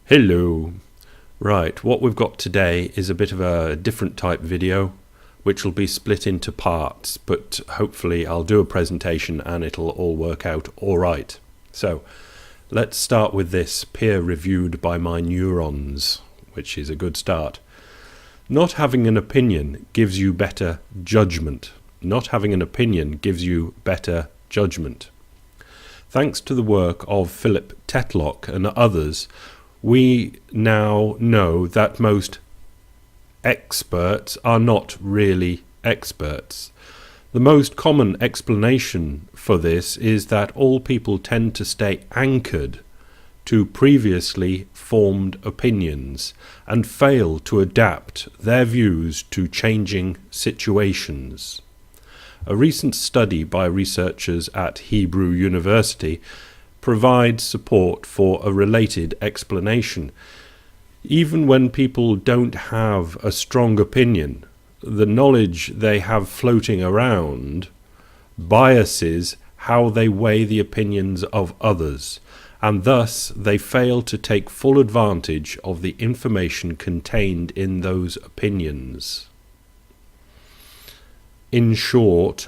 Hello. Right, what we've got today is a bit of a different type video, which will be split into parts, but hopefully I'll do a presentation and it'll all work out all right. So, let's start with this, peer-reviewed by my neurons, which is a good start. Not having an opinion gives you better judgment. Not having an opinion gives you better judgment. Thanks to the work of Philip Tetlock and others, we now know that most experts are not really experts. The most common explanation for this is that all people tend to stay anchored to previously formed opinions and fail to adapt their views to changing situations. A recent study by researchers at Hebrew University provides support for a related explanation. Even when people don't have a strong opinion, the knowledge they have floating around biases how they weigh the opinions of others, and thus they fail to take full advantage of the information contained in those opinions. In short,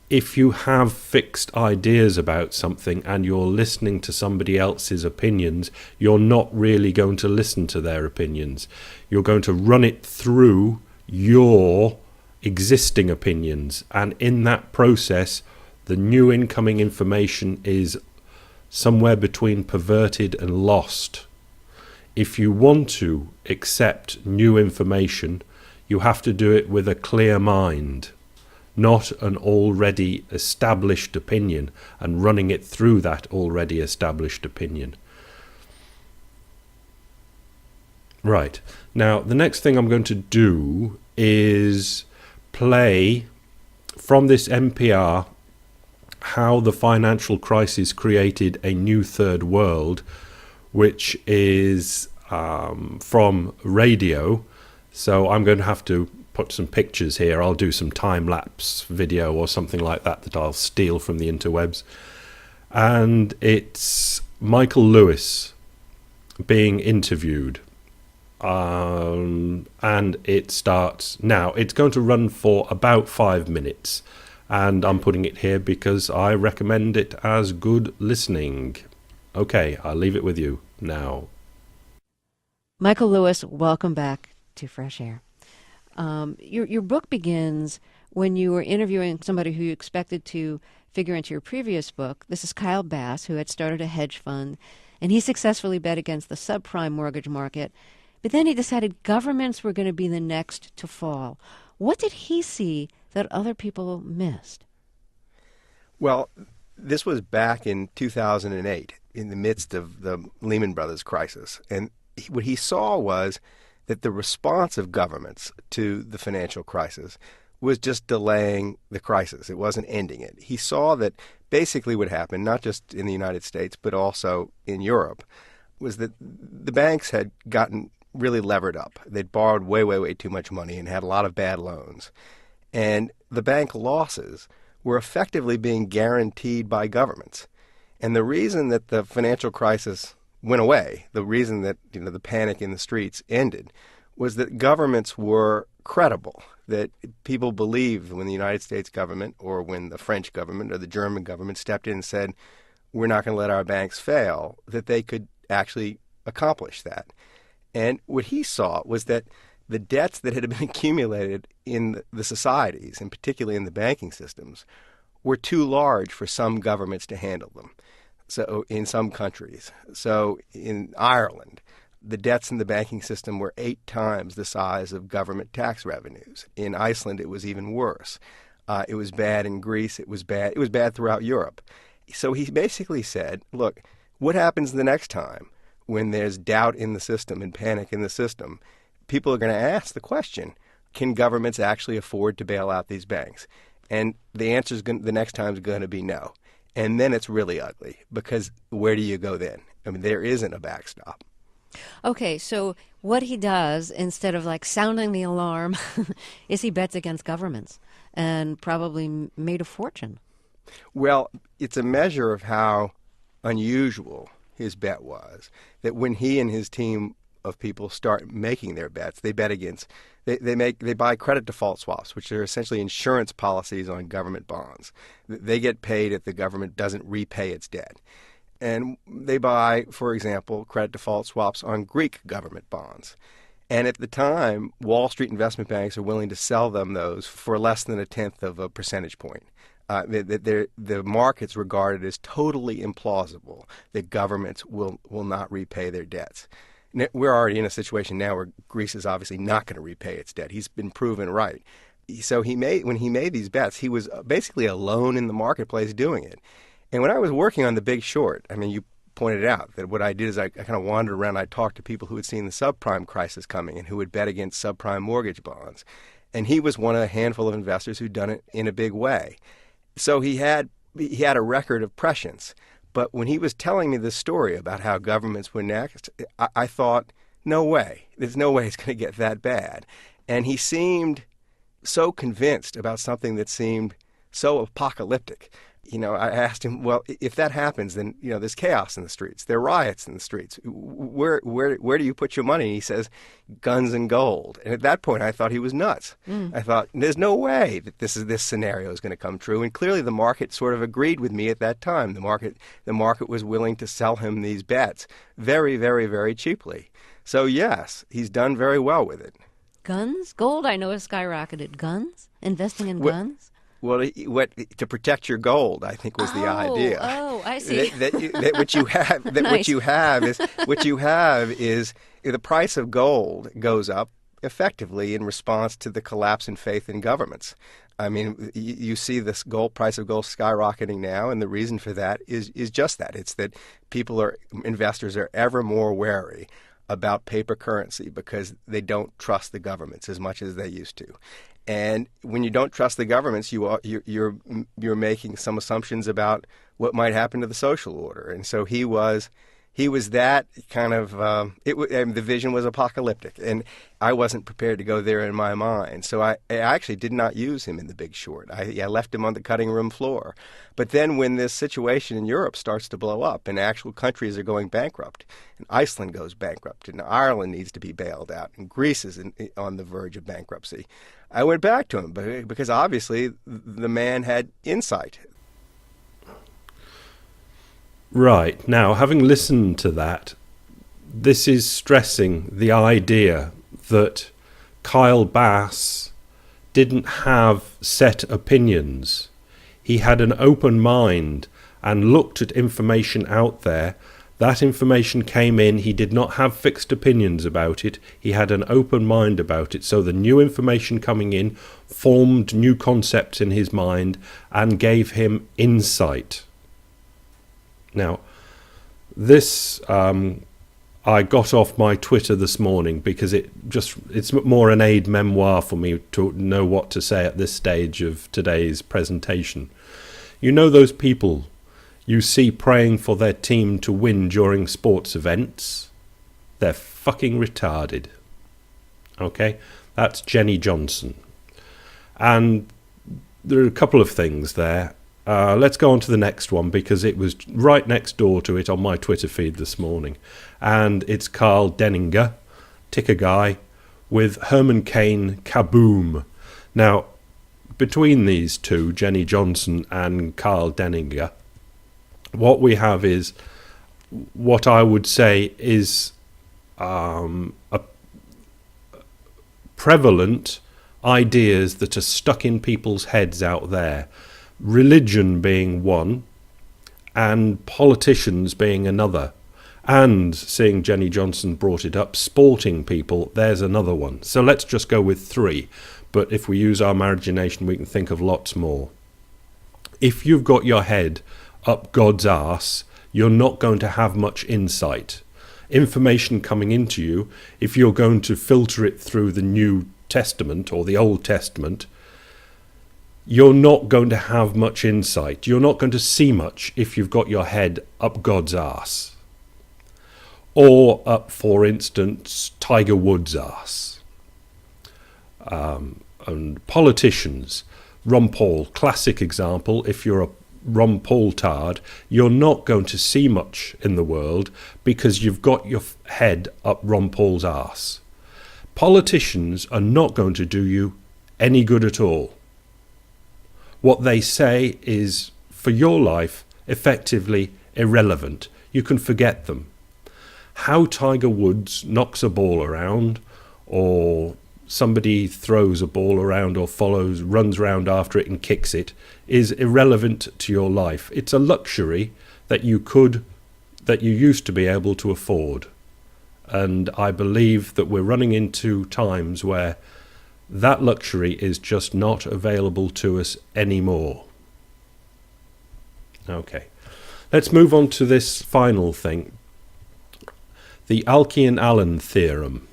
if you have fixed ideas about something and you're listening to somebody else's opinions, you're not really going to listen to their opinions. You're going to run it through your existing opinions, and in that process, the new incoming information is somewhere between perverted and lost. If you want to accept new information, you have to do it with a clear mind, not an already established opinion and running it through that already established opinion. Right, now the next thing I'm going to do is play from this NPR how the financial crisis created a new third world, which is from radio. So I'm going to have to put some pictures here. I'll do some time-lapse video or something like that I'll steal from the interwebs. And it's Michael Lewis being interviewed. And it starts now. It's going to run for about 5 minutes. And I'm putting it here because I recommend it as good listening. Okay, I'll leave it with you now. Michael Lewis, welcome back to Fresh Air. Your book begins when you were interviewing somebody who you expected to figure into your previous book. This is Kyle Bass, who had started a hedge fund, and he successfully bet against the subprime mortgage market. But then he decided governments were going to be the next to fall. What did he see that other people missed? Well, this was back in 2008, in the midst of the Lehman Brothers crisis. And what he saw was that the response of governments to the financial crisis was just delaying the crisis. It wasn't ending it. He saw that basically what happened, not just in the United States, but also in Europe, was that the banks had gotten really levered up. They'd borrowed way, way, way too much money and had a lot of bad loans. And the bank losses were effectively being guaranteed by governments. And the reason that the financial crisis went away, the reason that the panic in the streets ended, was that governments were credible, that people believed when the United States government or when the French government or the German government stepped in and said, we're not going to let our banks fail, that they could actually accomplish that. And what he saw was that the debts that had been accumulated in the societies, and particularly in the banking systems, were too large for some governments to handle them. So in some countries, so in Ireland, the debts in the banking system were 8 times the size of government tax revenues. In Iceland, it was even worse. It was bad in Greece. It was bad. It was bad throughout Europe. So he basically said, look, what happens the next time when there's doubt in the system and panic in the system? People are going to ask the question, can governments actually afford to bail out these banks? And the answer the next time is going to be no. And then it's really ugly, because where do you go then? I mean, there isn't a backstop. Okay, so what he does, instead of like sounding the alarm, is he bets against governments and probably made a fortune. Well, it's a measure of how unusual his bet was that when he and his team of people start making their bets, they bet against they buy credit default swaps, which are essentially insurance policies on government bonds. They get paid if the government doesn't repay its debt. And they buy, for example, credit default swaps on Greek government bonds. And at the time, Wall Street investment banks are willing to sell them those for less than a tenth of a percentage point. The market's regarded as totally implausible that governments will not repay their debts. We're already in a situation now where Greece is obviously not going to repay its debt. He's been proven right. So when he made these bets, he was basically alone in the marketplace doing it. And when I was working on The Big Short, I mean, you pointed out that what I did is I kind of wandered around. I talked to people who had seen the subprime crisis coming and who had bet against subprime mortgage bonds. And he was one of a handful of investors who'd done it in a big way. So he had a record of prescience. But when he was telling me this story about how governments were next, I thought, no way. There's no way it's going to get that bad. And he seemed so convinced about something that seemed so apocalyptic. I asked him, well, if that happens, then, there's chaos in the streets. There are riots in the streets. Where do you put your money? And he says, guns and gold. And at that point, I thought he was nuts. I thought, there's no way that this scenario is going to come true. And clearly the market sort of agreed with me at that time. The market was willing to sell him these bets very, very, very cheaply. So, yes, he's done very well with it. Guns? Gold, I know, has skyrocketed. Guns? Investing in guns? Well, to protect your gold, I think, was the idea. Oh, I see. That what you have, Nice. what you have is the price of gold goes up effectively in response to the collapse in faith in governments. I mean, you see this price of gold skyrocketing now, and the reason for that is just that. It's that investors are ever more wary about paper currency because they don't trust the governments as much as they used to. And when you don't trust the governments, you're making some assumptions about what might happen to the social order. And so he was that kind of. The vision was apocalyptic, and I wasn't prepared to go there in my mind. So I actually did not use him in The Big Short. I left him on the cutting room floor. But then when this situation in Europe starts to blow up, and actual countries are going bankrupt, and Iceland goes bankrupt, and Ireland needs to be bailed out, and Greece is on the verge of bankruptcy, I went back to him because obviously the man had insight. Right. Now, having listened to that, this is stressing the idea that Kyle Bass didn't have set opinions. He had an open mind and looked at information out there. That information came in. He did not have fixed opinions about it. He had an open mind about it. So the new information coming in formed new concepts in his mind and gave him insight. Now, this I got off my Twitter this morning because it's more an aid memoir for me to know what to say at this stage of today's presentation. You know those people you see praying for their team to win during sports events? They're fucking retarded. Okay? That's Jenny Johnson. And there are a couple of things there. Let's go on to the next one because it was right next door to it on my Twitter feed this morning. And it's Carl Denninger, ticker guy, with Herman Cain Kaboom. Now, between these two, Jenny Johnson and Carl Denninger, what we have is what I would say is a prevalent ideas that are stuck in people's heads out there. Religion being one, and politicians being another. And, seeing Jenny Johnson brought it up, sporting people, there's another one. So let's just go with three. But if we use our imagination, we can think of lots more. If you've got your head up God's arse, you're not going to have much insight. Information coming into you, if you're going to filter it through the New Testament or the Old Testament, you're not going to have much insight. You're not going to see much if you've got your head up God's arse. Or up, for instance, Tiger Woods' arse. And politicians. Ron Paul, classic example. If you're Rumpoltard, you're not going to see much in the world because you've got your head up Rumpol's arse. Politicians are not going to do you any good at all. What they say is, for your life, effectively irrelevant. You can forget them. How Tiger Woods knocks a ball around, or somebody throws a ball around or runs around after it and kicks it, is irrelevant to your life. It's a luxury that you used to be able to afford. And I believe that we're running into times where that luxury is just not available to us anymore. Okay, let's move on to this final thing. The Alkian-Allen theorem.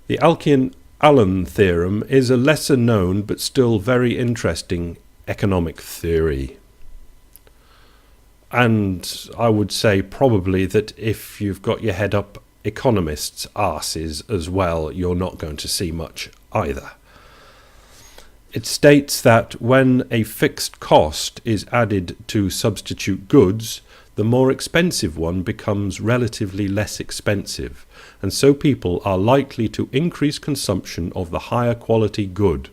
The Alkian-Allen theorem is a lesser known but still very interesting economic theory. And I would say probably that if you've got your head up economists' arses as well, you're not going to see much either. It states that when a fixed cost is added to substitute goods, the more expensive one becomes relatively less expensive, and so people are likely to increase consumption of the higher quality good.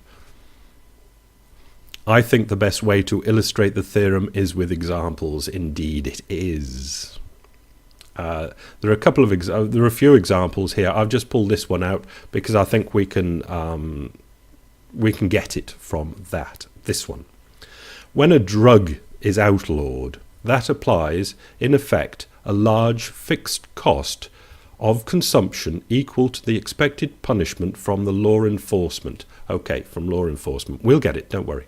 I think the best way to illustrate the theorem is with examples. Indeed, it is. There are a few examples here. I've just pulled this one out because I think we can get it from this one. When a drug is outlawed, that applies, in effect, a large fixed cost of consumption equal to the expected punishment from the law enforcement. Okay, from law enforcement. We'll get it, don't worry.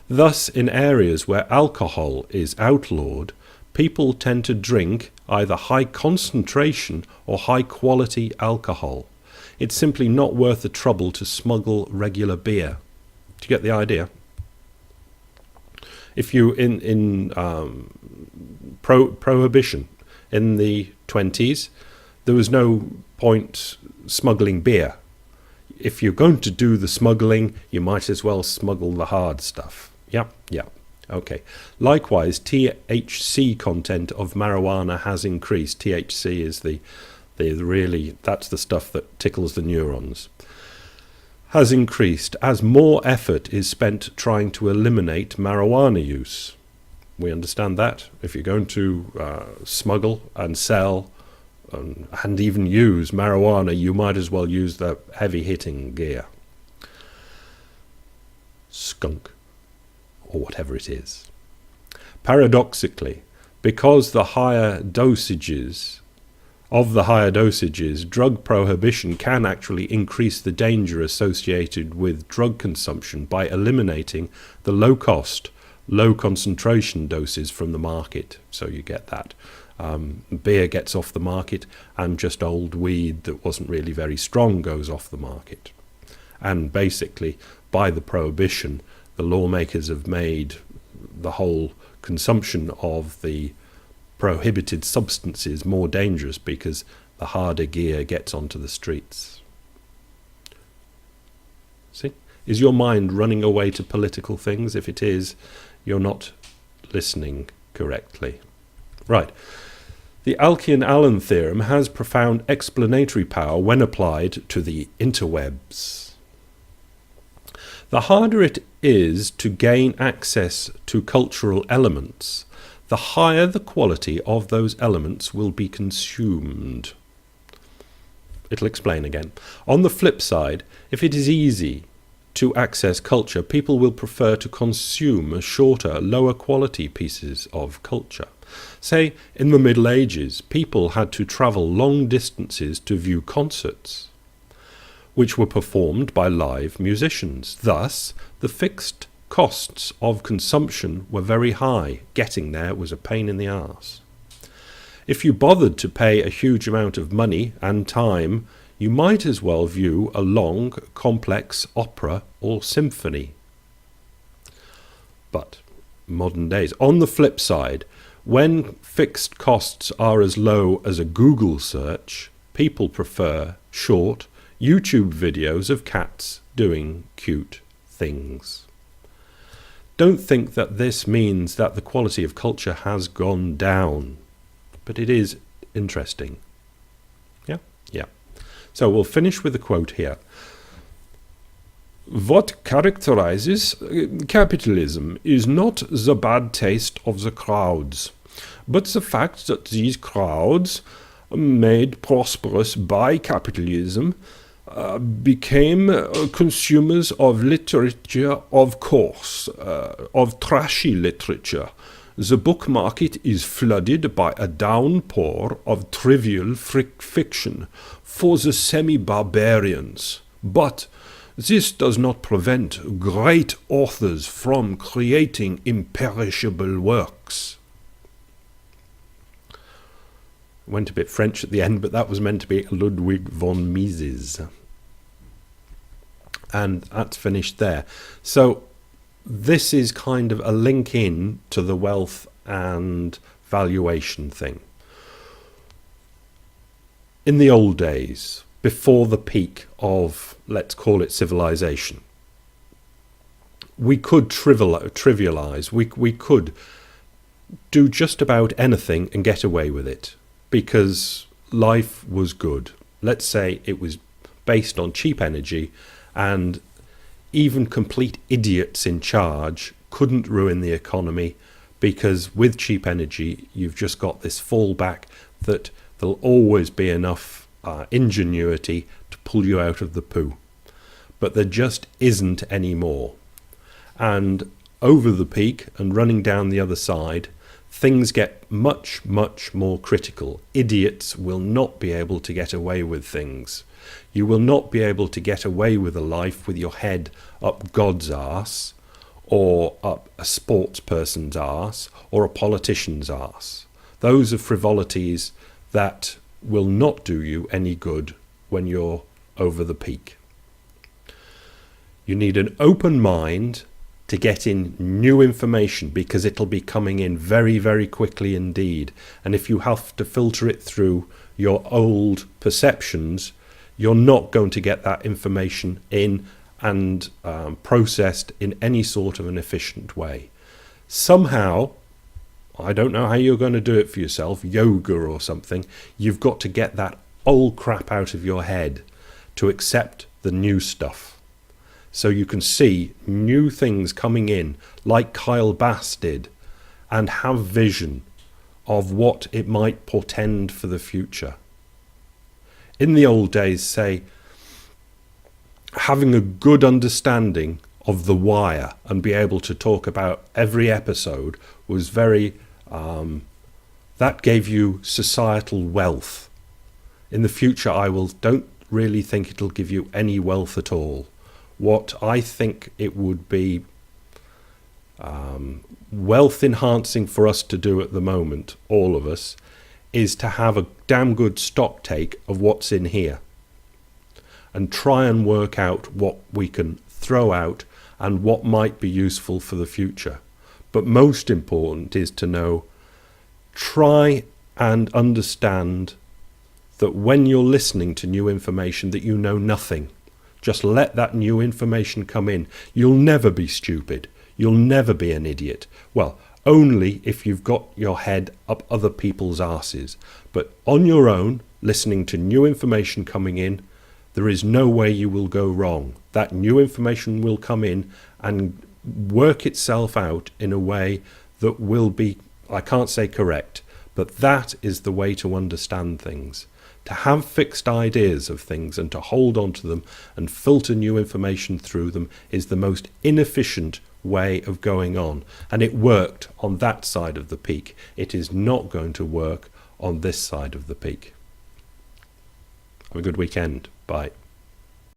Thus, in areas where alcohol is outlawed, people tend to drink either high concentration or high quality alcohol. It's simply not worth the trouble to smuggle regular beer. Do you get the idea? If you in prohibition in the 20s, there was no point smuggling beer. If you're going to do the smuggling, you might as well smuggle the hard stuff. Yeah. Okay. Likewise, THC content of marijuana has increased. THC is that's the stuff that tickles the neurons. Has increased as more effort is spent trying to eliminate marijuana use. We understand that. If you're going to smuggle and sell and even use marijuana, you might as well use the heavy-hitting gear. Skunk, or whatever it is. Paradoxically, because the higher dosages, drug prohibition can actually increase the danger associated with drug consumption by eliminating the low-cost, low-concentration doses from the market. So you get that. Beer gets off the market, and just old weed that wasn't really very strong goes off the market. And basically, by the prohibition, the lawmakers have made the whole consumption of the prohibited substances more dangerous because the harder gear gets onto the streets. See? Is your mind running away to political things? If it is, you're not listening correctly. Right. The Alkian-Allen theorem has profound explanatory power when applied to the interwebs. The harder it is to gain access to cultural elements, the higher the quality of those elements will be consumed. It'll explain again. On the flip side, if it is easy to access culture, people will prefer to consume shorter, lower quality pieces of culture. Say, in the Middle Ages, people had to travel long distances to view concerts, which were performed by live musicians. Thus, the fixed costs of consumption were very high. Getting there was a pain in the arse. If you bothered to pay a huge amount of money and time, you might as well view a long, complex opera or symphony. But modern days. On the flip side, when fixed costs are as low as a Google search, people prefer short YouTube videos of cats doing cute things. Don't think that this means that the quality of culture has gone down, but it is interesting. Yeah? Yeah. So we'll finish with a quote here. What characterizes capitalism is not the bad taste of the crowds, but the fact that these crowds, made prosperous by capitalism, became consumers of literature, of course, of trashy literature. The book market is flooded by a downpour of trivial fiction for the semi-barbarians. But this does not prevent great authors from creating imperishable works. Went a bit French at the end, but that was meant to be Ludwig von Mises. And that's finished there. So this is kind of a link in to the wealth and valuation thing. In the old days, before the peak of, let's call it civilization, we could trivialize, we could do just about anything and get away with it because life was good. Let's say it was based on cheap energy, and even complete idiots in charge couldn't ruin the economy because with cheap energy you've just got this fallback that there'll always be enough ingenuity to pull you out of the poo. But there just isn't any more. And over the peak and running down the other side, things get much, much more critical. Idiots will not be able to get away with things. You will not be able to get away with a life with your head up God's arse, or up a sports person's arse, or a politician's arse. Those are frivolities that will not do you any good when you're over the peak. You need an open mind to get in new information because it'll be coming in very, very quickly indeed. And if you have to filter it through your old perceptions, you're not going to get that information in and processed in any sort of an efficient way. Somehow, I don't know how you're going to do it for yourself, yoga or something, you've got to get that old crap out of your head to accept the new stuff. So you can see new things coming in, like Kyle Bass did, and have vision of what it might portend for the future. In the old days, say, having a good understanding of The Wire and be able to talk about every episode was very, that gave you societal wealth. In the future, don't really think it'll give you any wealth at all. What I think it would be wealth enhancing for us to do at the moment, all of us, is to have a damn good stock take of what's in here and try and work out what we can throw out and what might be useful for the future. But most important is to know, try and understand that when you're listening to new information that you know nothing. Just let that new information come in. You'll never be stupid. You'll never be an idiot. Well, only if you've got your head up other people's arses. But on your own, listening to new information coming in, there is no way you will go wrong. That new information will come in and work itself out in a way that will be, I can't say correct, but that is the way to understand things. To have fixed ideas of things and to hold on to them and filter new information through them is the most inefficient way of going on. And it worked on that side of the peak. It is not going to work on this side of the peak. Have a good weekend. Bye.